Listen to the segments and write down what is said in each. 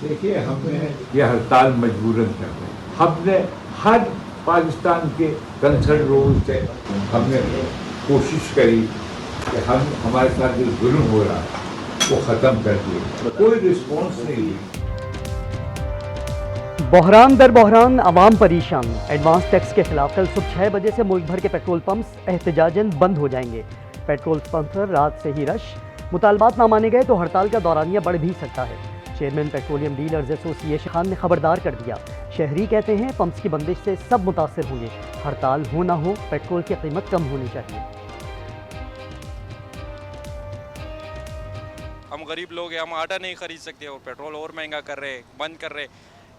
देखिए, हमने ये हड़ताल मजबूरन कर रहे हैं। हमने हर पाकिस्तान के कंसर्न लोगों से हमने कोशिश करी कि हम हमारे साथ जो जुल्म हो रहा है वो ख़त्म कर दिए, कोई रिस्पॉन्स नहीं हुई। बहरान दर बहरान अवाम परेशान। एडवांस टैक्स के खिलाफ कल सुबह 6 बजे से मुल्क भर के पेट्रोल पंप्स एहतजाजन बंद हो जाएंगे। पेट्रोल पंप पर रात से ही रश। मुतालबात ना माने गए तो हड़ताल का दौरानिया बढ़ भी सकता है। Chairman petroleum dealers association Khan ने खबरदार कर दिया। शहरी कहते हैं पंप्स की बंदिश से सब मुतासर होंगे। हड़ताल हो ना हो, पेट्रोल की कीमत कम होनी चाहिए। हम गरीब लोग हैं, हम आटा नहीं खरीद सकते और पेट्रोल और महंगा कर रहे, बंद कर रहे।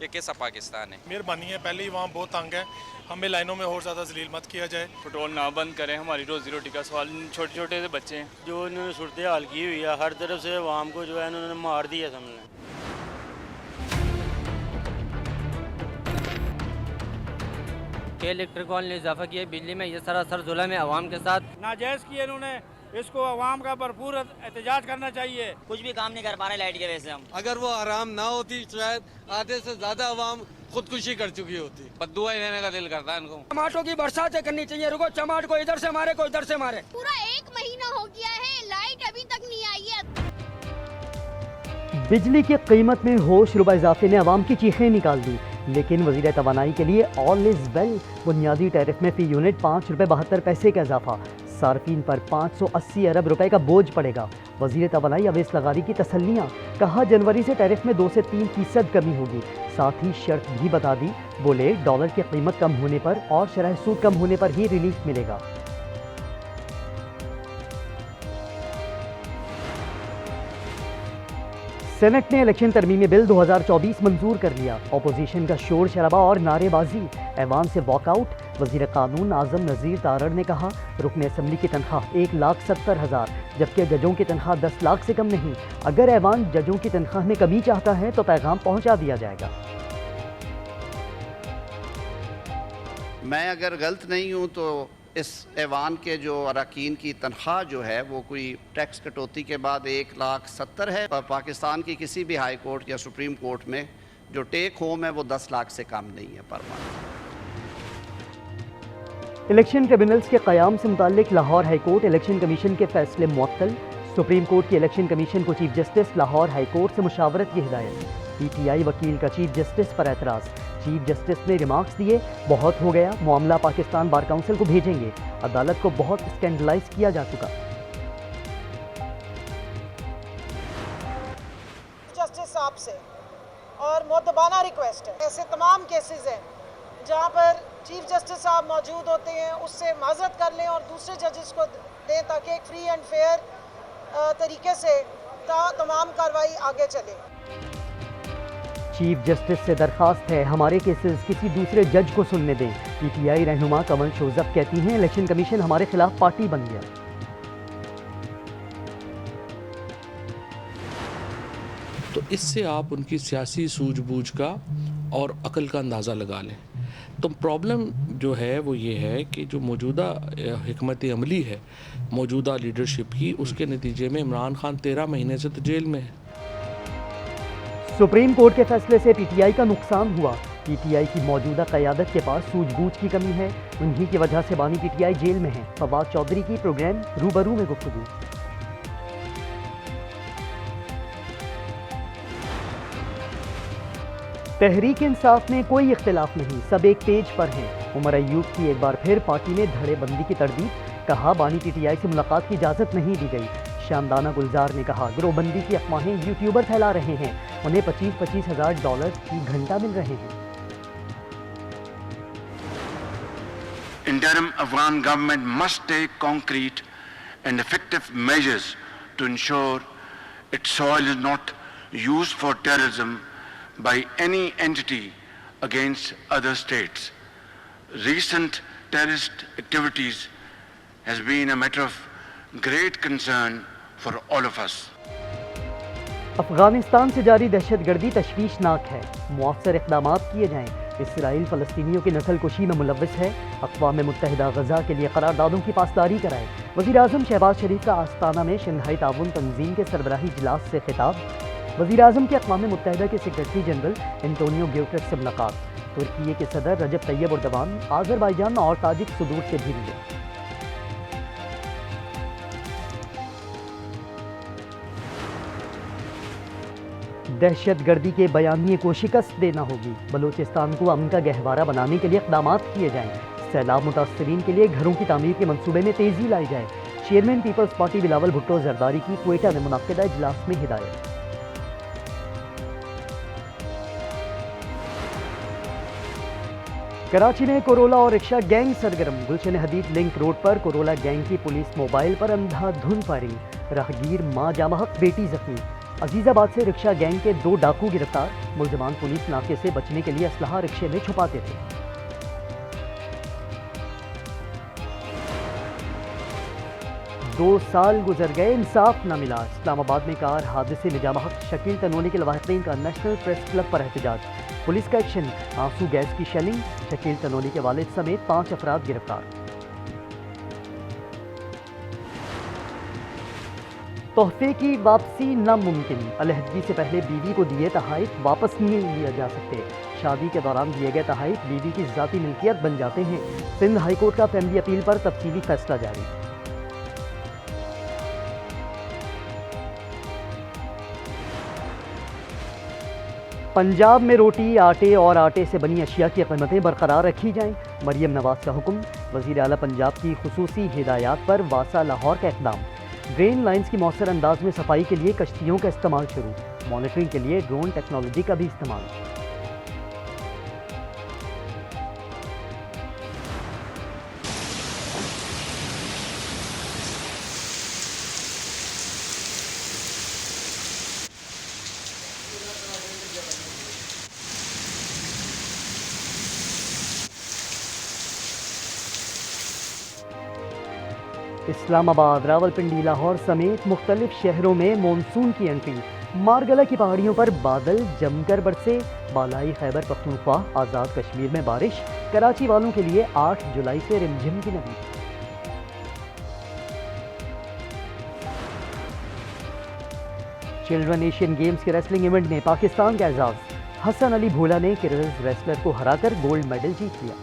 ये कैसा पाकिस्तान है? मेहरबानी है, पहले ही वहाँ बहुत तंग है, हमें लाइनों में और ज़्यादा जलील मत किया जाए। पेट्रोल ना बंद करें, हमारी रोजी रोटी का सवाल। छोटे छोटे से बच्चे हैं, जो इन्होंने सूरत हाल की हुई है, हर तरफ से आवाम को जो है इन्होंने मार दिया सामने। के इलेक्ट्रिकल ने इजाफा किया बिजली में, ये सरासर जुल्म है आवाम के साथ। नाजायज़ किए इन्होंने, इसको आवाम का भरपूर एहतजाज करना चाहिए। कुछ भी काम नहीं कर पा रहे लाइट की वजह से हम। अगर वो आराम ना होती शायद आधे से ज्यादा आवाम खुदकुशी कर चुकी होती। बद्दुआ देने का दिल करता है इनको। टमाटों की बरसात करनी चाहिए, रुको टमाटर को इधर से मारे, को इधर से मारे। पूरा 1 महीना हो गया है, लाइट अभी तक नहीं आई है। बिजली की कीमत में होश रुबा इजाफे ने आवाम की चीखें निकाल दी। लेकिन वज़ीर तवानाई के लिए ऑल इज़ वेल। बुनियादी टैरिफ में फी यूनिट 5 रुपये 72 पैसे का इजाफा। सार्फिन पर 580 अरब रुपए का बोझ पड़ेगा। वज़ीर तवानाई अवैस लगारी की तसल्लियाँ। कहा जनवरी से टैरिफ में 2 से 3% कमी होगी। साथ ही शर्त भी बता दी। बोले डॉलर की कीमत कम होने पर और शरह सूद कम होने पर ही रिलीफ मिलेगा। सेनेट ने इलेक्शन तरमीमी बिल 2024 मंजूर कर लिया। अपोजिशन का शोर शराबा और नारेबाजी। ऐवान से वॉकआउट। वज़ीर कानून आज़म नज़ीर तारड़ ने कहा रुकन असम्बली की तनख्वाह 1,70,000 जबकि जजों की तनख्वाह 10 लाख से कम नहीं। अगर ऐवान जजों की तनख्वाह में कमी चाहता है तो पैगाम पहुंचा दिया जाएगा। मैं अगर गलत नहीं हूँ तो इस ऐवान के जो अरकान की तनख्वाह जो है वो कोई टैक्स कटौती के बाद 1,70,000 है। पाकिस्तान की किसी भी हाई कोर्ट या सुप्रीम कोर्ट में जो टेक होम है वो 10 लाख से कम नहीं है पर मंथ। इलेक्शन ट्रिब्यूनल्स के क़याम से मुताल्लिक Lahore high court election commission के फैसले मुअत्तल। सुप्रीम कोर्ट की इलेक्शन कमीशन को chief justice Lahore high court से मुशावरत की हिदायत। PTI वकील का चीफ जस्टिस पर एतराज़। चीफ जस्टिस ने रिमार्क्स दिए बहुत हो गया, मामला पाकिस्तान बार काउंसिल को भेजेंगे। अदालत को बहुत स्कैंडलाइज किया जा चुका। जस्टिस साहब से और मुद्दबाना रिक्वेस्ट है, ऐसे तमाम केसेस हैं जहाँ पर चीफ जस्टिस साहब मौजूद होते हैं, उससे माजरत कर लें और दूसरे जजेस को दें ताकि एक फ्री एंड फेयर तरीके से तमाम कार्रवाई आगे चले। चीफ जस्टिस से दरखास्त है हमारे केसेस किसी दूसरे जज को सुनने दें। PTI रहनुमा कमल शोजब कहती हैं इलेक्शन कमीशन हमारे खिलाफ पार्टी बन गया। तो इससे आप उनकी सियासी सूझबूझ का और अकल का अंदाज़ा लगा लें। तो प्रॉब्लम जो है वो ये है कि जो मौजूदा हिकमत अमली है मौजूदा लीडरशिप की, उसके नतीजे में इमरान खान 13 महीने से तो जेल में है। सुप्रीम कोर्ट के फैसले से PTI का नुकसान हुआ। PTI की मौजूदा क़यादत के पास सूझबूझ की कमी है। उन्हीं की वजह से बानी PTI जेल में है। फवाद चौधरी की प्रोग्राम रूबरू में गुफ्तगू। तहरीक इंसाफ में कोई इख्तिलाफ नहीं, सब एक पेज पर हैं। उमर अयूब की एक बार फिर पार्टी में धड़ेबंदी की तरदीद। कहा बानी PTI से मुलाकात की इजाज़त नहीं दी गई। शामदाना गुलजार ने कहा गिरोहबंदी की अफवाहें यूट्यूबर फैला रहे हैं, उन्हें 25-25 हज़ार डॉलर की घंटा मिल रहे हैं। Interim Afghan government must take concrete and effective measures to ensure its soil is not used for terrorism by any entity against other states. Recent terrorist activities has been a matter of great concern for all of us. Afghanistan से जारी दहशतगर्दी तशवीशनाक है। मुआसर इक़दाम किए जाएं। Israel फ़लस्तीनियों की नस्लकुशी में मुलव्वस है। अक़वाम मुत्तहिदा गज़ा के लिए करारदादों की पासदारी कराए। वज़ीर आज़म शहबाज शरीफ का आस्ताना में शंघाई ताउन तंजीम के सरबराही इजलास से खिताब। वज़ीर आज़म की अक़वाम मुत्तहिदा के सेक्रेटरी जनरल एंटोनियो ग्यूटेरेस से मुलाकात। तुर्की के सदर रजब तैयब एर्दोगान आज़रबाईजान और ताजिक सुदूर से भी मिले। दहशतगर्दी के बयानिए को शिकस्त देना होगी। बलूचिस्तान को अमन का गहवारा बनाने के लिए इक़दाम किए जाएं। सैलाब मुतासरीन के लिए घरों की तामीर के मंसूबे में तेज़ी लाई जाए। चेयरमैन पीपल्स पार्टी बिलावल भुट्टो जरदारी की क्वेटा में मुनक्किदा इजलास में हिदायत। कराची में कोरोला और रिक्शा गैंग सरगर्म। गुलशन हदीद लिंक रोड पर कोरोला गैंग की पुलिस मोबाइल पर अंधाधुंध फायरिंग। राहगीर मां जामहक बेटी जख्मी। अजीजाबाद से रिक्शा गैंग के 2 डाकू गिरफ्तार। मुलजमान पुलिस नाके से बचने के लिए असलहा रिक्शे में छुपाते थे। 2 साल गुजर गए, इंसाफ न मिला। इस्लामाबाद में कार हादसे में जामहक शकील तनोनी के लवाहिकीन का नेशनल प्रेस क्लब पर एहतजाज। पुलिस का एक्शन, आंसू गैस की शेलिंग। शकील तनोनी के वालिद समेत 5 अफराद गिरफ्तार। तोहफे की वापसी नामुमकिन। अलहदगी से पहले बीवी को दिए तहाइफ वापस नहीं लिया जा सकते। शादी के दौरान दिए गए तहाइफ बीवी की ज़ाती मिल्कियत बन जाते हैं। सिंध हाईकोर्ट का फैमिली अपील पर तफसीली फैसला जारी। पंजाब में रोटी, आटे और आटे से बनी अशिया की कीमतें बरकरार रखी जाएं। मरियम नवाज का हुक्म। वज़ीर आला पंजाब की खुसूसी हिदायत पर वासा लाहौर का इक़दाम। ड्रेन लाइन्स की मौसर अंदाज में सफाई के लिए कश्तियों का इस्तेमाल शुरू। मॉनिटरिंग के लिए ड्रोन टेक्नोलॉजी का भी इस्तेमाल। इस्लामाबाद, रावलपिंडी, लाहौर समेत मुख्तलिफ शहरों में मानसून की एंट्री। मारगला की पहाड़ियों पर बादल जमकर बरसे। बालाई खैबर पख्तूनख्वा, आज़ाद कश्मीर में बारिश। कराची वालों के लिए 8 जुलाई से रिमझिम की नमी। चिल्ड्रन एशियन गेम्स के रेसलिंग इवेंट में पाकिस्तान का एजाज। हसन अली भोला ने किर्गिज रेसलर को हराकर गोल्ड मेडल जीत लिया।